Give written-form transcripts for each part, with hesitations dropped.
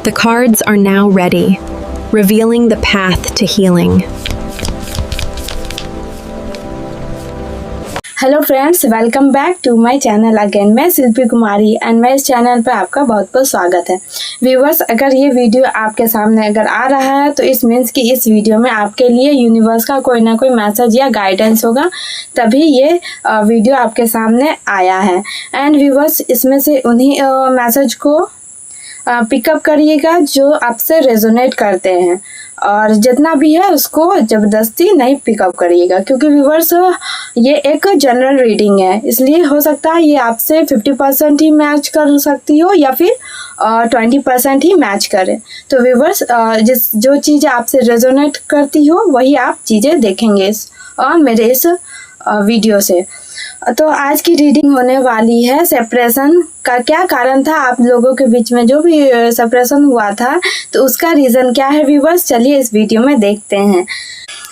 The cards are now ready, revealing the path to healing. Hello friends, welcome back to my channel again. मैं शिल्पी कुमारी and मैं इस channel पर आपका बहुत बहुत स्वागत है। व्यूवर्स, अगर ये वीडियो आपके सामने अगर आ रहा है तो इस मीन्स कि इस वीडियो में आपके लिए यूनिवर्स का कोई ना कोई मैसेज या गाइडेंस होगा, तभी ये वीडियो आपके सामने आया है। एंड व्यूवर्स, इसमें से उन्हीं मैसेज को पिकअप करिएगा जो आपसे रेजोनेट करते हैं, और जितना भी है उसको ज़बरदस्ती नहीं पिकअप करिएगा, क्योंकि व्यूवर्स ये एक जनरल रीडिंग है, इसलिए हो सकता है ये आपसे 50% ही मैच कर सकती हो या फिर 20% ही मैच करे। तो व्यूवर्स, जो चीज़ आपसे रेजोनेट करती हो वही आप चीज़ें देखेंगे मेरे इस वीडियो से। तो आज की रीडिंग होने वाली है सेपरेशन का क्या कारण था, आप लोगों के बीच में जो भी सेपरेशन हुआ था तो उसका रीज़न क्या है। व्यूवर्स, चलिए इस वीडियो में देखते हैं।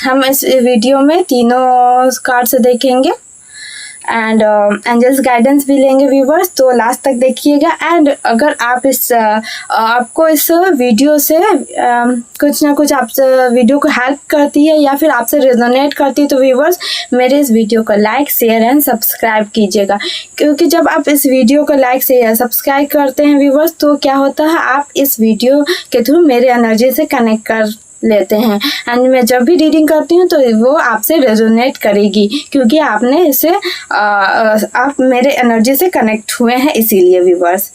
हम इस वीडियो में तीनों कार्ड्स देखेंगे एंड एंजल्स गाइडेंस भी लेंगे व्यूवर्स, तो लास्ट तक देखिएगा। एंड अगर आप आपको इस वीडियो से कुछ ना कुछ आप वीडियो को हेल्प करती है या फिर आपसे रेजोनेट करती है तो व्यूवर्स मेरे इस वीडियो को लाइक शेयर एंड सब्सक्राइब कीजिएगा, क्योंकि जब आप इस वीडियो को लाइक शेयर सब्सक्राइब करते हैं व्यूवर्स तो क्या होता है, आप इस वीडियो के थ्रू मेरे एनर्जी से कनेक्ट कर लेते हैं एंड मैं जब भी रीडिंग करती हूँ तो वो आपसे रेजोनेट करेगी, क्योंकि आपने इसे आप मेरे एनर्जी से कनेक्ट हुए हैं, इसीलिए व्यूवर्स।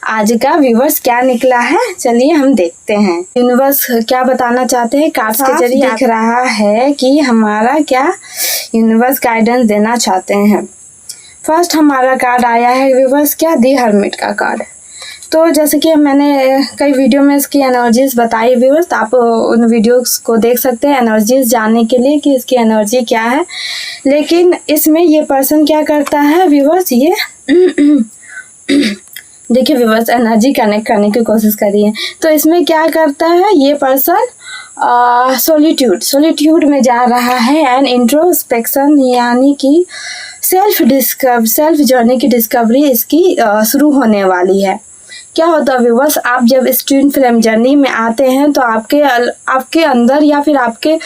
आज का व्यूवर्स क्या निकला है, चलिए हम देखते हैं यूनिवर्स क्या बताना चाहते हैं। कार्ड्स के जरिए दिख रहा है कि हमारा क्या यूनिवर्स गाइडेंस देना चाहते हैं। फर्स्ट हमारा कार्ड आया है व्यूवर्स, क्या दी हर्मिट का कार्ड। तो जैसे कि मैंने कई वीडियो में इसकी एनर्जीज बताई व्यूवर्स, तो आप उन वीडियोस को देख सकते हैं एनर्जीज जानने के लिए कि इसकी एनर्जी क्या है। लेकिन इसमें ये पर्सन क्या करता है व्यूवर्स, ये देखिए व्यूवर्स, एनर्जी कनेक्ट करने की कोशिश करिए। तो इसमें क्या करता है ये पर्सन, सोलिट्यूड में जा रहा है एंड इंट्रोस्पेक्शन यानी कि सेल्फ जर्नी की डिस्कवरी इसकी शुरू होने वाली है। क्या होता है व्यूवर्स, आप जब इस ट्विन फ्लेम जर्नी में आते हैं तो आपके अंदर या फिर आपके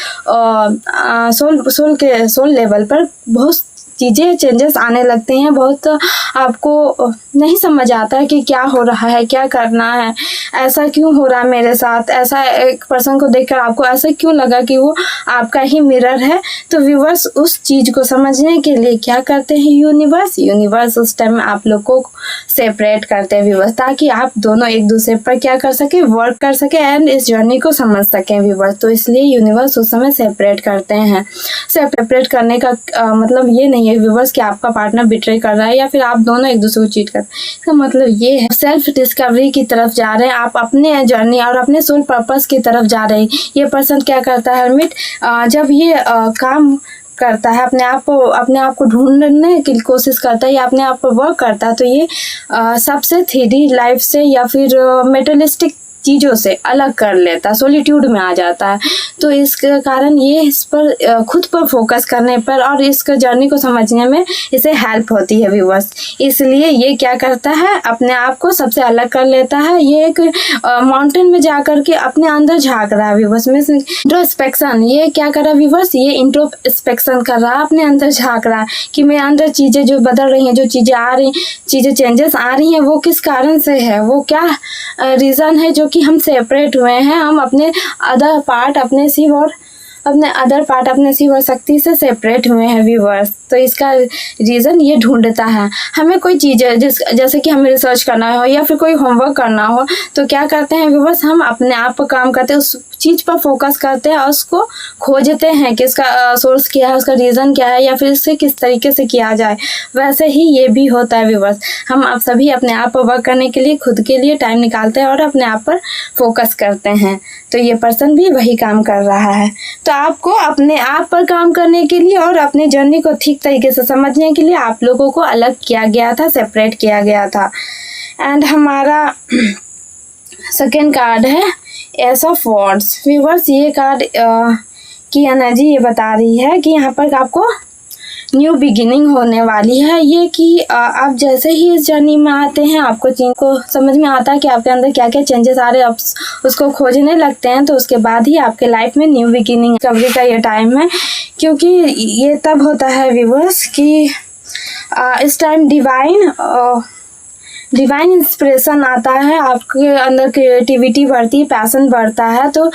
सोल लेवल पर बहुत चीज़ें चेंजेस आने लगते हैं। बहुत आपको नहीं समझ आता है कि क्या हो रहा है, क्या करना है, ऐसा क्यों हो रहा है मेरे साथ, ऐसा एक पर्सन को देखकर आपको ऐसा क्यों लगा कि वो आपका ही मिरर है। तो व्यूवर्स, उस चीज़ को समझने के लिए क्या करते हैं यूनिवर्स उस टाइम आप लोग को सेपरेट करते हैं व्यूवर्स, ताकि आप दोनों एक दूसरे पर क्या कर सके, वर्क कर सके एंड इस जर्नी को समझ सकें व्यूवर्स। तो इसलिए यूनिवर्स उस समय सेपरेट करते हैं। सेपरेट करने का मतलब ये नहीं है व्यूवर्स कि आपका पार्टनर बिट्रे कर रहा है या फिर आप दोनों एक दूसरे को चीट कर, इसका मतलब ये है सेल्फ डिस्कवरी की तरफ जा रहे हैं, आप अपने जर्नी और अपने सोल पर्पस की तरफ जा रहे हैं। ये पर्सन क्या करता है हर्मिट, जब ये काम करता है अपने आप को ढूंढने की कोशिश करता है या अपने आप पर वर्क करता है, तो ये सबसे 3D लाइफ से या फिर मेटेरियलिस्टिक चीज़ों से अलग कर लेता है, सोलिट्यूड में आ जाता है। तो इसके कारण ये इस पर खुद पर फोकस करने पर और इसका जर्नी को समझने में इसे हेल्प होती है व्यूवर्स। इसलिए ये क्या करता है, अपने आप को सबसे अलग कर लेता है। ये एक माउंटेन में जा कर के अपने अंदर झाँक रहा है व्यूवर्स में इंट्रोस्पेक्शन। ये क्या कर रहा है व्यूवर्स, ये इंट्रोस्पेक्शन कर रहा है, अपने अंदर झाँक रहा है कि मेरे अंदर चीज़ें जो बदल रही हैं, जो चीज़ें आ रही, चीज़ें चेंजेस आ रही हैं, वो किस कारण से है, वो क्या रीज़न है जो कि हम सेपरेट हुए हैं। हम अपने अदर पार्ट अपने शिव और शक्ति से सेपरेट हुए हैं व्यूवर्स। तो इसका रीज़न ये ढूंढता है। हमें कोई चीज़ जैसे कि हमें रिसर्च करना हो या फिर कोई होमवर्क करना हो तो क्या करते हैं व्यूवर्स, हम अपने आप पर काम करते हैं, उस चीज़ पर फोकस करते हैं और उसको खोजते हैं कि इसका सोर्स क्या है, उसका रीज़न क्या है या फिर इससे किस तरीके से किया जाए। वैसे ही ये भी होता है व्यूवर्स, हम आप सभी अपने आप पर वर्क करने के लिए खुद के लिए टाइम निकालते हैं और अपने आप पर फोकस करते हैं। तो ये पर्सन भी वही काम कर रहा है। तो आपको अपने आप पर काम करने के लिए और अपने जर्नी को ठीक तरीके से समझने के लिए आप लोगों को अलग किया गया था, सेपरेट किया गया था। एंड हमारा सेकेंड कार्ड है एस ऑफ वॉन्ड्स व्यूवर्स। ये कार्ड की एनर्जी ये बता रही है कि यहाँ पर आपको न्यू बिगिनिंग होने वाली है। ये कि आप जैसे ही इस जर्नी में आते हैं आपको चीज़ को समझ में आता है कि आपके अंदर क्या क्या चेंजेस आ रहे हैं, आप उसको खोजने लगते हैं, तो उसके बाद ही आपके लाइफ में न्यू बिगिनिंग डिस्कवरी का ये टाइम है। क्योंकि ये तब होता है व्यूअर्स कि इस टाइम डिवाइन इंस्पिरेशन आता है, आपके अंदर क्रिएटिविटी बढ़ती है, पैशन बढ़ता है। तो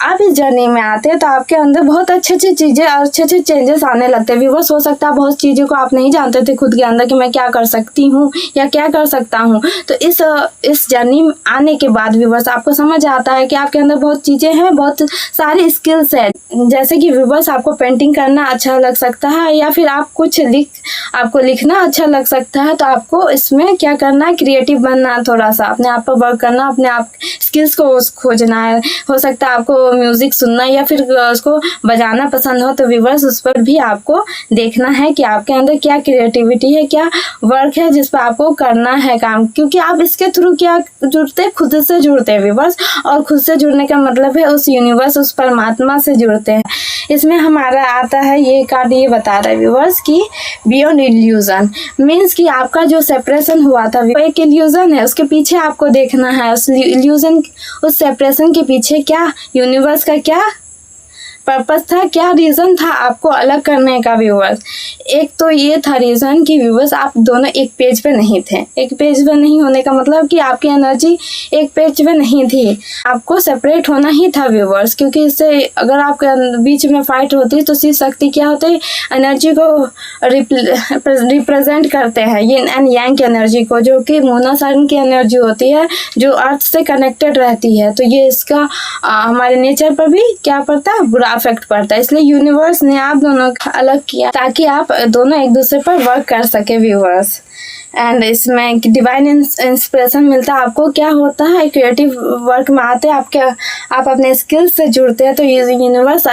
आप इस जर्नी में आते हैं तो आपके अंदर बहुत अच्छी अच्छी चीज़ें और अच्छे अच्छे चेंजेस आने लगते हैं। व्यूअर्स, हो सकता है बहुत चीज़ों को आप नहीं जानते थे खुद के अंदर कि मैं क्या कर सकती हूँ या क्या कर सकता हूँ। तो इस जर्नी में आने के बाद व्यूअर्स आपको समझ आता है कि आपके अंदर बहुत चीज़ें हैं, बहुत सारी स्किल्स है। जैसे कि व्यूअर्स, आपको पेंटिंग करना अच्छा लग सकता है या फिर आप कुछ आपको लिखना अच्छा लग सकता है। तो आपको इसमें क्या करना है, क्रिएटिव बनना, थोड़ा सा अपने आप पर वर्क करना, अपने आप स्किल्स को खोजना है। हो सकता है आपको म्यूजिक सुनना या फिर उसको बजाना पसंद हो, तो व्यूअर्स उस पर भी आपको देखना है कि आपके अंदर क्या क्रिएटिविटी है, क्या वर्क है जिस पर आपको करना है काम। क्योंकि आप इसके थ्रू क्या जुड़ते, खुद से जुड़ते हैं व्यूअर्स, और खुद से जुड़ने का मतलब है उस यूनिवर्स, उस परमात्मा से जुड़ते हैं। इसमें हमारा आता है ये कार्ड, ये बता रहा है व्यूअर्स कि बियॉन्ड इल्यूजन मीन्स कि आपका जो सेपरेशन हुआ था वो एक इल्यूजन है, उसके पीछे आपको देखना है उस इल्यूजन, उस सेपरेशन के पीछे क्या यूनिवर्स का क्या पर्पस था, क्या रीज़न था आपको अलग करने का व्यूअर्स। एक तो ये था रीज़न कि व्यूअर्स आप दोनों एक पेज पे नहीं थे। एक पेज पे नहीं होने का मतलब कि आपकी एनर्जी एक पेज पे नहीं थी, आपको सेपरेट होना ही था व्यूअर्स। क्योंकि इससे अगर आपके बीच में फाइट होती तो शिव शक्ति क्या होते हैं, एनर्जी को रिप्रेजेंट करते हैं, यिन एंड यांग की एनर्जी को, जो कि मोना सन की एनर्जी होती है जो अर्थ से कनेक्टेड रहती है। तो ये इसका हमारे नेचर पर भी क्या पड़ता है, बुरा इफेक्ट पड़ता है। इसलिए यूनिवर्स ने आप दोनों को अलग किया ताकि आप दोनों एक दूसरे पर वर्क कर सके व्यूअर्स। एंड इसमें डिवाइन इंस्पिरेशन मिलता है आपको। क्या होता है, क्रिएटिव वर्क में आते हैं आप अपने स्किल्स से जुड़ते हैं, तो यूनिवर्स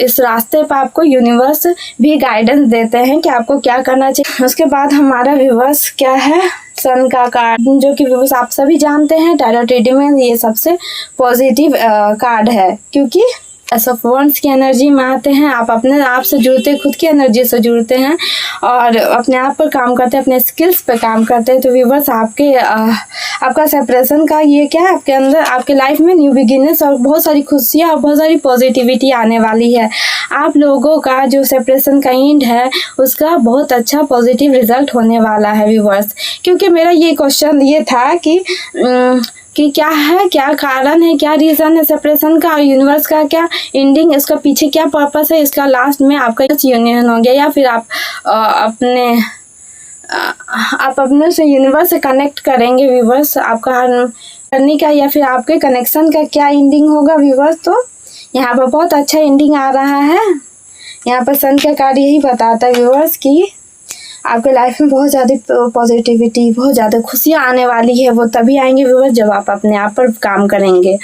इस रास्ते पर आपको यूनिवर्स भी गाइडेंस देते हैं कि आपको क्या करना चाहिए। उसके बाद हमारा व्यूअर्स क्या है, सन का कार्ड, जो कि व्यूअर्स आप सभी जानते हैं टैरो रीडिंग में ये सबसे पॉजिटिव कार्ड है। क्योंकि एस ऑफ वंड्स की एनर्जी में आते हैं, आप अपने आप से जुड़ते हैं, खुद की एनर्जी से जुड़ते हैं और अपने आप पर काम करते हैं, अपने स्किल्स पर काम करते हैं। तो व्यूअर्स आपका सेपरेशन का ये क्या है, आपके अंदर आपके लाइफ में न्यू बिगिनर्स और बहुत सारी खुशियाँ और बहुत सारी पॉजिटिविटी आने वाली है। आप लोगों का जो सेपरेशन का एंड है उसका बहुत अच्छा पॉजिटिव रिजल्ट होने वाला है व्यूअर्स। क्योंकि मेरा ये क्वेश्चन ये था कि क्या है, क्या कारण है, क्या रीज़न है सेपरेशन का और यूनिवर्स का क्या एंडिंग, इसका पीछे क्या पर्पस है, इसका लास्ट में आपका यूनियन हो गया या फिर आप अपने से यूनिवर्स से कनेक्ट करेंगे व्यूवर्स, आपका करने का या फिर आपके कनेक्शन का क्या एंडिंग होगा व्यूवर्स। तो यहाँ पर बहुत अच्छा एंडिंग आ रहा है। यहाँ पर सन का कार्ड यही बताता है व्यूवर्स कि आपके लाइफ में बहुत ज़्यादा पॉजिटिविटी, बहुत ज़्यादा खुशियाँ आने वाली है। वो तभी आएंगे व्यूअर्स जब आप अपने आप पर काम करेंगे।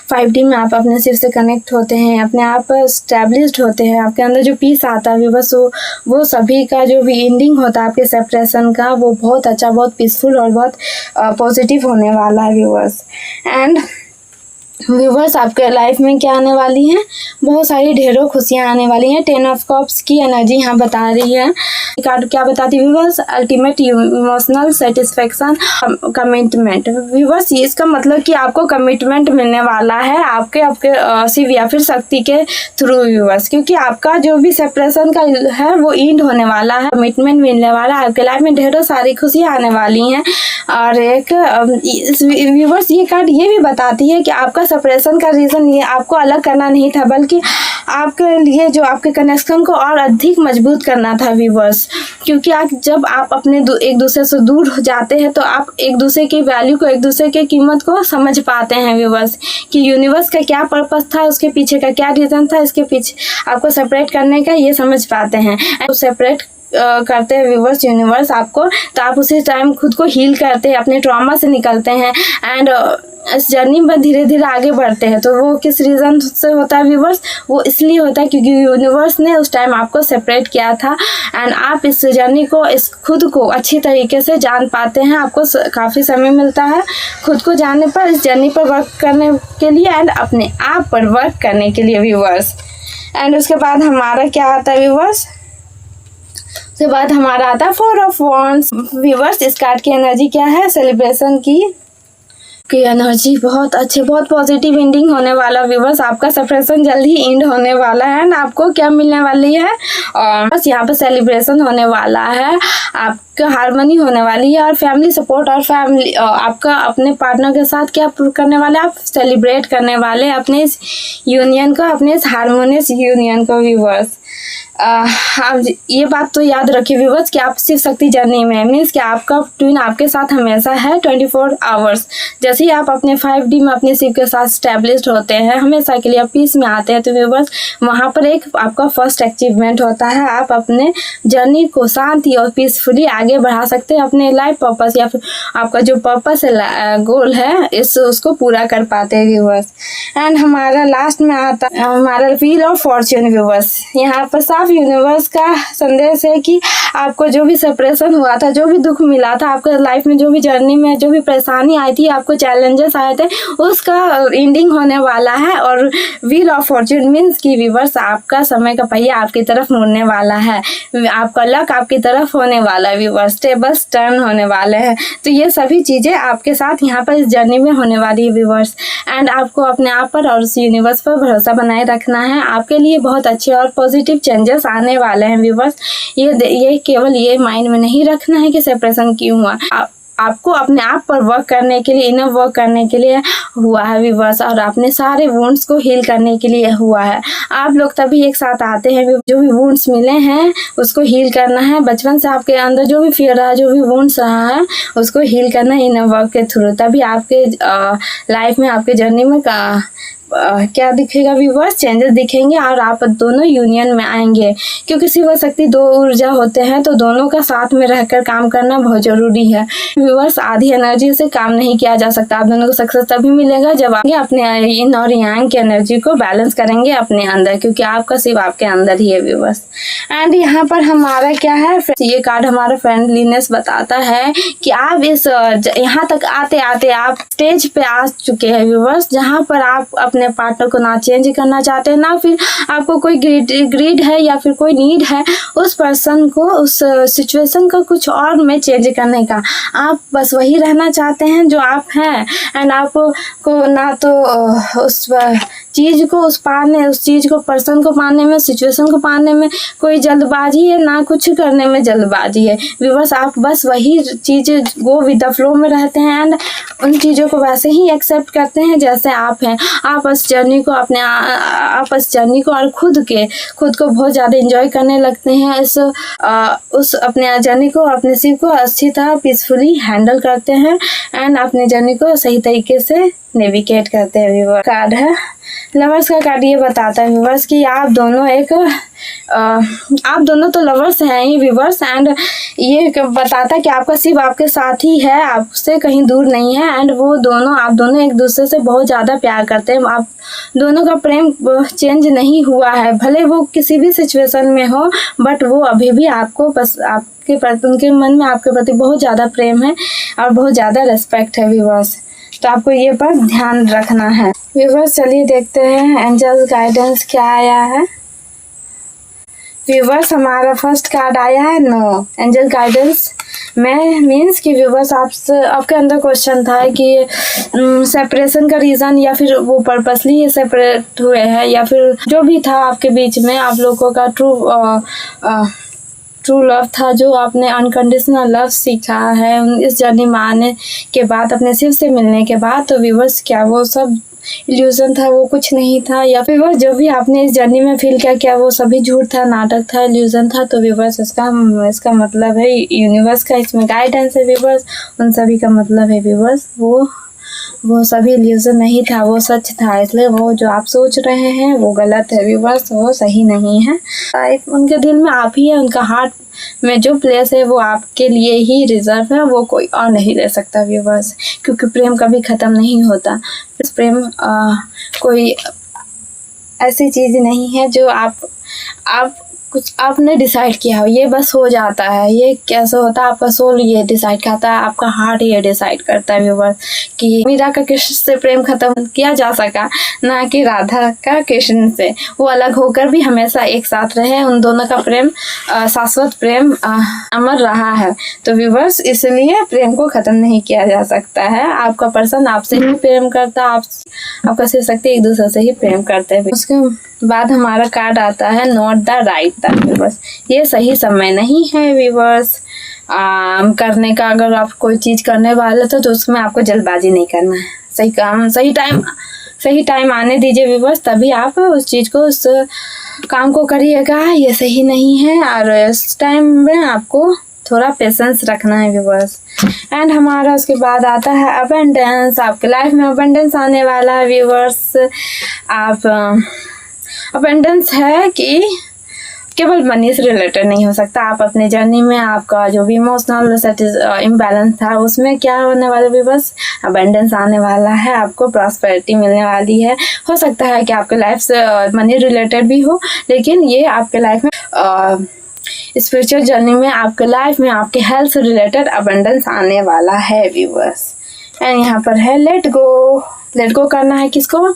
5D में आप अपने शिव से कनेक्ट होते हैं, अपने आप पर स्टैब्लिश्ड होते हैं, आपके अंदर जो पीस आता है व्यूअर्स, वो सभी का जो भी एंडिंग होता है आपके सेपरेशन का, वो बहुत अच्छा, बहुत पीसफुल और बहुत पॉजिटिव होने वाला है व्यूअर्स। एंड व्यूवर्स आपके लाइफ में क्या आने वाली है, बहुत सारी ढेरों खुशियाँ आने वाली हैं। 10 ऑफ कप्स की एनर्जी यहाँ बता रही है। कार्ड क्या बताती है viewers, ultimate emotional satisfaction, commitment. Viewers ये इसका मतलब कि आपको कमिटमेंट मिलने वाला है आपके शिव या फिर शक्ति के थ्रू व्यूवर्स। क्योंकि आपका जो भी सेपरेशन का है वो एंड होने वाला है, कमिटमेंट मिलने वाला है, आपके लाइफ में ढेरों सारी खुशियाँ आने वाली हैं। और एक व्यूवर्स ये कार्ड ये भी बताती है कि आपका सेपरेशन का रीज़न ये आपको अलग करना नहीं था, बल्कि आपके लिए जो आपके कनेक्शन को और अधिक मजबूत करना था व्यूवर्स। क्योंकि जब आप अपने एक दूसरे से दूर हो जाते हैं तो आप एक दूसरे की वैल्यू को, एक दूसरे की कीमत को समझ पाते हैं व्यूवर्स, कि यूनिवर्स का क्या पर्पस था, उसके पीछे का क्या रीज़न था, इसके पीछे आपको सेपरेट करने का, ये समझ पाते हैं। सेपरेट करते हैं व्यूवर्स यूनिवर्स आपको, तो आप उसी टाइम खुद को हील करते हैं, अपने ट्रॉमा से निकलते हैं एंड इस जर्नी में धीरे धीरे आगे बढ़ते हैं। तो वो किस रीज़न से होता है व्यूवर्स, वो इसलिए होता है क्योंकि यूनिवर्स ने उस टाइम आपको सेपरेट किया था एंड आप इस जर्नी को, इस खुद को अच्छी तरीके से जान पाते हैं। आपको काफ़ी समय मिलता है खुद को जानने पर, इस जर्नी पर वर्क करने के लिए एंड अपने आप पर वर्क करने के लिए व्यूवर्स। एंड उसके बाद हमारा क्या आता है व्यूवर्स, उसके बाद हमारा आता है 4 ऑफ वॉन्ड्स। व्यूअर्स, इस कार्ड की एनर्जी क्या है? सेलिब्रेशन की एनर्जी बहुत अच्छे, बहुत पॉजिटिव एंडिंग होने वाला। व्यूअर्स, आपका सेपरेशन जल्द ही एंड होने वाला है ना। आपको क्या मिलने वाली है? और बस यहाँ पे सेलिब्रेशन होने वाला है, आपका हार्मनी होने वाली है, और फैमिली सपोर्ट और फैमिली आपका अपने पार्टनर के साथ क्या करने वाले? आप सेलिब्रेट करने वाले अपने इस यूनियन को, अपने इस हारमोनियस यूनियन को। व्यूअर्स, आप ये बात तो याद रखिए व्यूअर्स कि आप शिव शक्ति जर्नी में मीन्स कि आपका ट्विन आपके साथ हमेशा है 24 आवर्स। जैसे ही आप अपने 5D में अपने शिव के साथ स्टैब्लिश्ड होते हैं, हमेशा के लिए आप पीस में आते हैं, तो व्यूअर्स वहाँ पर एक आपका फर्स्ट अचीवमेंट होता है। आप अपने जर्नी को शांति और पीसफुली आगे बढ़ा सकते हैं, अपने लाइफ पर्पस या फिर आपका जो पर्पस है, गोल है, उसको पूरा कर पाते हैं व्यूअर्स। एंड हमारा लास्ट में आता है हमारा व्हील ऑफ फॉर्च्यून। व्यूअर्स, यहाँ पर साफ यूनिवर्स का संदेश है कि आपको जो भी सेपरेशन हुआ था, जो भी दुख मिला था, आपके लाइफ में जो भी जर्नी में जो भी परेशानी आई थी, आपको चैलेंजेस आए थे, उसका एंडिंग होने वाला है। और व्हील ऑफ फॉर्च्यून मीन्स कि व्यूअर्स, आपका समय का पहिया आपकी तरफ मुड़ने वाला है, आपका लक आपकी तरफ होने वाला है। व्यूअर्स, टेबल्स टर्न होने वाले हैं। तो ये सभी चीज़ें आपके साथ यहाँ पर इस जर्नी में होने वाली है व्यूअर्स। एंड आपको अपने आप पर और उस यूनिवर्स पर भरोसा बनाए रखना है। आपके लिए बहुत अच्छे और पॉजिटिव चेंजेस आने वाले हैं व्यूअर्स। ये केवल ये माइंड में नहीं रखना है कि सेपरेशन क्यों हुआ। आपको अपने आप पर वर्क करने के लिए, इनर वर्क करने के लिए हुआ है व्यूअर्स, और अपने सारे वुंड्स को हील करने के लिए हुआ है। आप लोग तभी एक साथ आते हैं, जो भी वुंड्स मिले हैं उसको हील करना है। बचपन से आपके अंदर जो भी फियर रहा, जो भी वुंड्स रहा है, उसको हील करना है इनर वर्क के थ्रू। तभी आपके लाइफ में, आपके जर्नी में क्या दिखेगा व्यूअर्स? चेंजेस दिखेंगे, और आप दोनों यूनियन में आएंगे। क्योंकि शिव शक्ति 2 ऊर्जा होते हैं, तो दोनों का साथ में रहकर काम करना बहुत जरूरी है व्यूअर्स। आधी एनर्जी से काम नहीं किया जा सकता। आप दोनों को सक्सेस तभी मिलेगा जब आप अपने इन और यांग की एनर्जी को बैलेंस करेंगे अपने अंदर, क्योंकि आपका शिव आपके अंदर ही है व्यूअर्स। एंड यहाँ पर हमारा क्या है? ये कार्ड हमारा फ्रेंडलीनेस बताता है कि आप इस यहाँ तक आते आते आप स्टेज पे आ चुके हैं व्यूअर्स, जहाँ पर आप अपने पार्टनर को ना चेंज करना चाहते हैं, ना फिर आपको कोई ग्रीड है या फिर कोई नीड है उस पर्सन को, उस सिचुएशन को कुछ और में चेंज करने का। आप बस वही रहना चाहते हैं जो आप हैं। एंड आपको ना तो उस चीज़ को उस चीज़ को, पर्सन को पाने में, सिचुएशन को पाने में कोई जल्दबाजी है, ना कुछ करने में जल्दबाजी है व्यूअर्स। आप बस वही चीज़ गो विद द फ्लो में रहते हैं एंड उन चीज़ों को वैसे ही एक्सेप्ट करते हैं जैसे आप हैं। आप इस जर्नी को और खुद को बहुत ज़्यादा इंजॉय करने लगते हैं। उस अपने जर्नी को, अपने शिव को अच्छी तरह पीसफुली हैंडल करते हैं एंड अपने जर्नी को सही तरीके से नेविगेट करते हैं व्यूअर्स। कार्ड है लवर्स का कार्ड। ये बताता है व्यूअर्स कि आप दोनों तो लवर्स हैं ही व्यूअर्स। एंड ये बताता है कि आपका शिव आपके साथ ही है, आपसे कहीं दूर नहीं है। एंड आप दोनों एक दूसरे से बहुत ज़्यादा प्यार करते हैं। आप दोनों का प्रेम चेंज नहीं हुआ है, भले वो किसी भी सिचुएशन में हो, बट वो अभी भी आपको बस आपके प्रति, उनके मन में आपके प्रति बहुत ज़्यादा प्रेम है और बहुत ज़्यादा रिस्पेक्ट है व्यूअर्स। तो आपको ये पर ध्यान रखना है व्यूअर्स। चलिए देखते हैं एंजल्स गाइडेंस क्या आया है व्यूअर्स। हमारा फर्स्ट कार्ड आया है नो। एंजल गाइडेंस में मीन्स कि व्यूअर्स, आपके अंदर क्वेश्चन था कि सेपरेशन का रीज़न, या फिर वो पर्पसली ये सेपरेट हुए हैं, या फिर जो भी था आपके बीच में, आप लोगों का ट्रू लव था, जो आपने अनकंडीशनल लव सीखा है इस जर्नी में आने के बाद, अपने शिव से मिलने के बाद। तो व्यूअर्स, क्या वो सब इल्यूजन था, वो कुछ नहीं था, या फिर व्यूअर्स जो भी आपने इस जर्नी में फील किया, क्या वो सभी झूठ था, नाटक था, इल्यूजन था? तो व्यूअर्स, इसका मतलब है यूनिवर्स का इसमें गाइडेंस है व्यूअर्स। उन सभी का मतलब है व्यूअर्स, वो सभी इल्यूजन नहीं था, वो सच था। इसलिए वो जो आप सोच रहे हैं वो गलत है व्यूअर्स, वो सही नहीं है। उनके दिल में आप ही है, उनका हार्ट में जो प्लेस है वो आपके लिए ही रिजर्व है, वो कोई और नहीं ले सकता व्यूअर्स। क्योंकि प्रेम कभी ख़त्म नहीं होता। प्रेम कोई ऐसी चीज़ नहीं है जो आप कुछ आपने डिसाइड किया हो, ये बस हो जाता है। ये कैसे होता है? आपका सोल ये डिसाइड करता है, आपका हार्ट ये डिसाइड करता है व्यूअर्स कि मीरा का कृष्ण से प्रेम खत्म किया जा सका, ना कि राधा का कृष्ण से। वो अलग होकर भी हमेशा एक साथ रहे, उन दोनों का प्रेम शाश्वत प्रेम अमर रहा है। तो व्यूवर्स, इसलिए प्रेम को ख़त्म नहीं किया जा सकता है। आपका पर्सन आपसे ही प्रेम करता, आपका शिव शक्ति एक दूसरे से ही प्रेम करते हैं। उसके बाद हमारा कार्ड आता है not the right time. Viewers, ये सही समय नहीं है व्यूवर्स करने का। अगर आप कोई चीज़ करने वाले तो उसमें आपको जल्दबाजी नहीं करना है। सही काम सही टाइम आने दीजिए व्यूवर्स, तभी आप उस चीज़ को, उस काम को करिएगा। ये सही नहीं है और इस टाइम में आपको थोड़ा पेशेंस रखना है व्यूवर्स। एंड हमारा उसके बाद आता है अबंडेंस। आपके लाइफ में अबंडेंस आने वाला है व्यूवर्स। आप अबंडेंस है कि केवल मनी से रिलेटेड नहीं हो सकता। आप अपने जर्नी में आपका जो भी इमोशनल इम्बैलेंस था उसमें क्या होने वाला भी, बस अबंडेंस आने वाला है। आपको प्रॉस्पेरिटी मिलने वाली है। हो सकता है कि आपके लाइफ से मनी रिलेटेड भी हो, लेकिन ये आपके लाइफ में स्पिरिचुअल जर्नी में, आपके लाइफ में, आपके हेल्थ से रिलेटेड अबंडेंस आने वाला है व्यूअर्स। एंड यहाँ पर है लेट गो करना है किसको?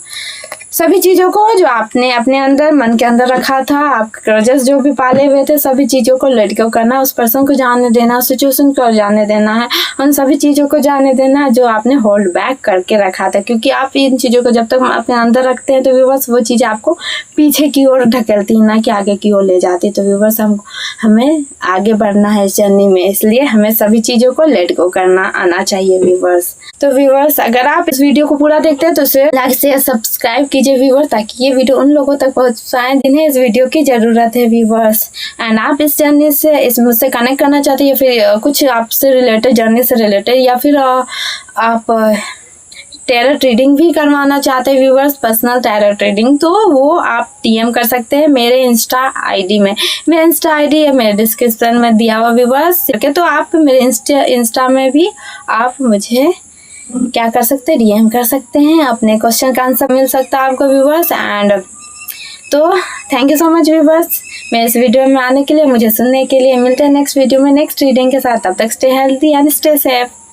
सभी चीज़ों को जो आपने अपने अंदर, मन के अंदर रखा था, आप ग्रजेस जो भी पाले हुए थे, सभी चीज़ों को लेट गो करना। उस पर्सन को जाने देना, सिचुएशन को जाने देना है, उन सभी चीज़ों को जाने देना है जो आपने होल्ड बैक करके रखा था। क्योंकि आप इन चीज़ों को जब तक अपने अंदर रखते हैं तो व्यूवर्स वो चीज़ें आपको पीछे की ओर ढकेलती हैं, ना कि आगे की ओर ले जाती। तो व्यूवर्स, हमें आगे बढ़ना है इस जर्नी में, इसलिए हमें सभी चीज़ों को लेट गो करना आना चाहिए व्यूवर्स। तो व्यूवर्स, अगर आप इस वीडियो को पूरा देखते हैं तो इसे लाइक शेयर सब्सक्राइब कीजिए व्यूवर्स, ताकि ये वीडियो उन लोगों तक पहुंच पाए जिन्हें इस वीडियो की ज़रूरत है व्यूवर्स। एंड आप इस जर्नी से मुझसे कनेक्ट करना चाहते हैं, या फिर कुछ आपसे रिलेटेड, जर्नी से रिलेटेड, या फिर आप टैरो रीडिंग भी करवाना चाहते हैं व्यूवर्स, पर्सनल टैरो रीडिंग, तो वो आप DM कर सकते हैं मेरे इंस्टा आईडी में। मेरा इंस्टा आईडी है मेरे डिस्क्रिप्शन में दिया हुआ व्यूवर्स। तो आप मेरे इंस्टा में भी आप मुझे क्या कर सकते हैं, DM कर सकते हैं। अपने क्वेश्चन का आंसर मिल सकता है आपको व्यूवर्स। एंड तो thank you so much viewers मेरे इस वीडियो में आने के लिए, मुझे सुनने के लिए। मिलते हैं नेक्स्ट वीडियो में नेक्स्ट रीडिंग के साथ। तब तक stay healthy and stay safe.